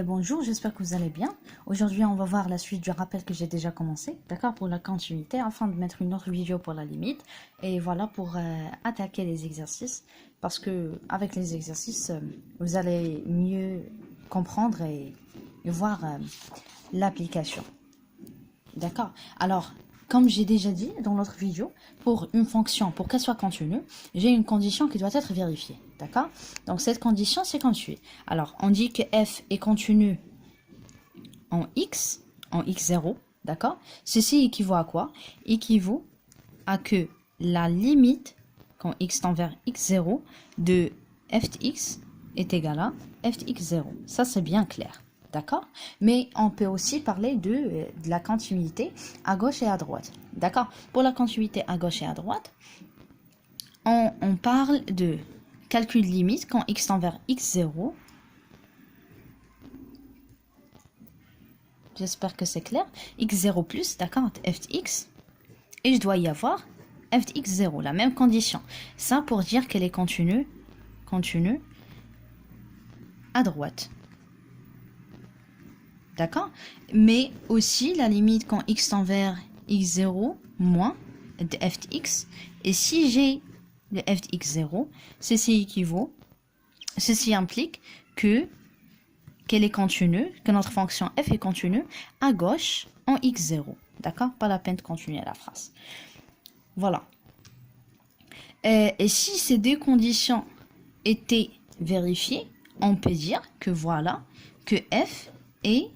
Bonjour, j'espère que vous allez bien. Aujourd'hui, on va voir la suite du rappel que j'ai déjà commencé, d'accord, pour la continuité, afin de mettre une autre vidéo pour la limite. Et voilà, pour attaquer les exercices, parce que avec les exercices, vous allez mieux comprendre et voir l'application. D'accord. Alors, comme j'ai déjà dit dans l'autre vidéo, pour une fonction, pour qu'elle soit continue, j'ai une condition qui doit être vérifiée. D'accord. Donc, cette condition, c'est comme suit. Alors, on dit que f est continu en x0. D'accord. Ceci équivaut à quoi? Équivaut à que la limite, quand x tend vers x0, de f de x est égale à f de x0. Ça, c'est bien clair. D'accord? Mais on peut aussi parler de la continuité à gauche et à droite. D'accord? Pour la continuité à gauche et à droite, on parle de calcul limite quand x tend vers x0. J'espère que c'est clair. x0 plus, d'accord, f de x. Et je dois y avoir f de x0, la même condition. Ça pour dire qu'elle est continue à droite. D'accord? Mais aussi la limite quand x tend vers x0 moins de f de x. Et si j'ai le f de x0, ceci implique qu'elle est continue, que notre fonction f est continue à gauche en x0. D'accord? Pas la peine de continuer la phrase. Voilà. Et si ces deux conditions étaient vérifiées, on peut dire que voilà, que f est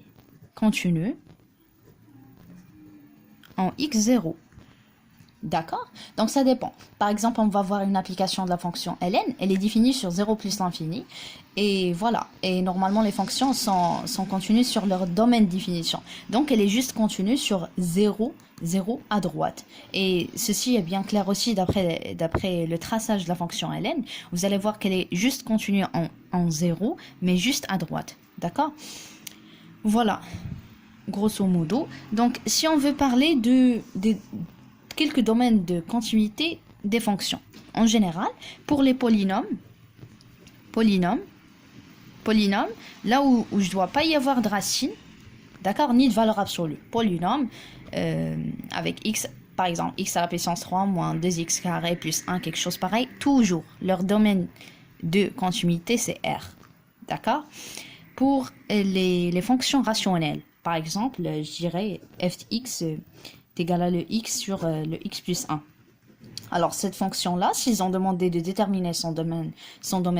continue en x0. D'accord? Donc ça dépend. Par exemple, on va voir une application de la fonction ln. Elle est définie sur 0 plus l'infini. Et voilà. Et normalement, les fonctions sont continues sur leur domaine de définition. Donc, elle est juste continue sur 0, 0 à droite. Et ceci est bien clair aussi d'après le traçage de la fonction ln. Vous allez voir qu'elle est juste continue en 0, mais juste à droite. D'accord? Voilà, grosso modo. Donc, si on veut parler de quelques domaines de continuité des fonctions, en général, pour les polynômes, là où je ne dois pas y avoir de racine, d'accord, ni de valeur absolue. Polynôme, avec x, par exemple, x à la puissance 3 moins 2x carré plus 1, quelque chose pareil, toujours, leur domaine de continuité, c'est R. D'accord? Pour les fonctions rationnelles, par exemple, je dirais f de x est égal à le x sur le x plus 1. Alors, cette fonction-là, s'ils ont demandé de déterminer son domaine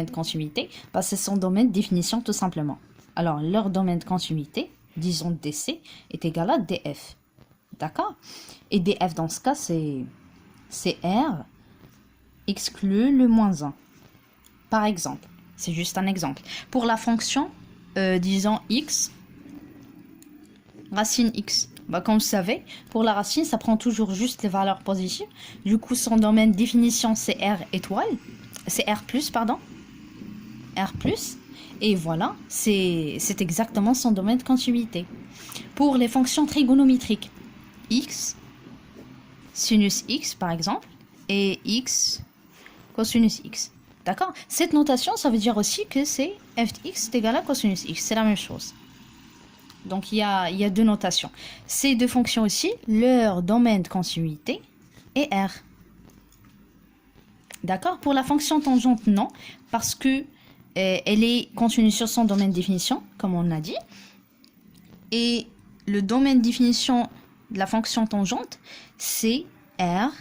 de continuité, bah, c'est son domaine de définition tout simplement. Alors, leur domaine de continuité, disons dc, est égal à df. D'accord? Et df, dans ce cas, c'est r exclu le moins 1. Par exemple, c'est juste un exemple. Pour la fonction, disons x, racine x. Bah, comme vous savez, pour la racine, ça prend toujours juste les valeurs positives. Du coup, son domaine de définition, c'est R étoile. C'est R+, pardon. R+. Et voilà, c'est exactement son domaine de continuité. Pour les fonctions trigonométriques, x, sinus x, par exemple, et x, cosinus x. D'accord? Cette notation, ça veut dire aussi que c'est f de x est égal à cosinus x. C'est la même chose. Donc, il y a deux notations. Ces deux fonctions aussi, leur domaine de continuité est R. D'accord? Pour la fonction tangente, non, parce que elle est continue sur son domaine de définition, comme on a dit. Et le domaine de définition de la fonction tangente, c'est R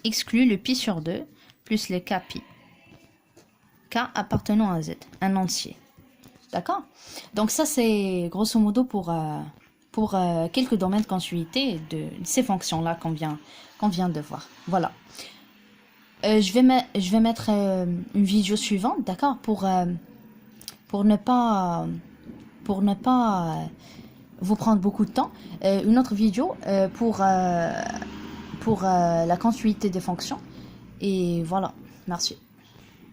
exclu le pi sur 2 plus le kpi. K appartenant à Z, un entier. D'accord? Donc ça, c'est grosso modo pour quelques domaines de continuité de ces fonctions-là qu'on vient de voir. Voilà. Je vais mettre une vidéo suivante, d'accord? Pour ne pas vous prendre beaucoup de temps. Une autre vidéo pour la continuité des fonctions. Et voilà. Merci.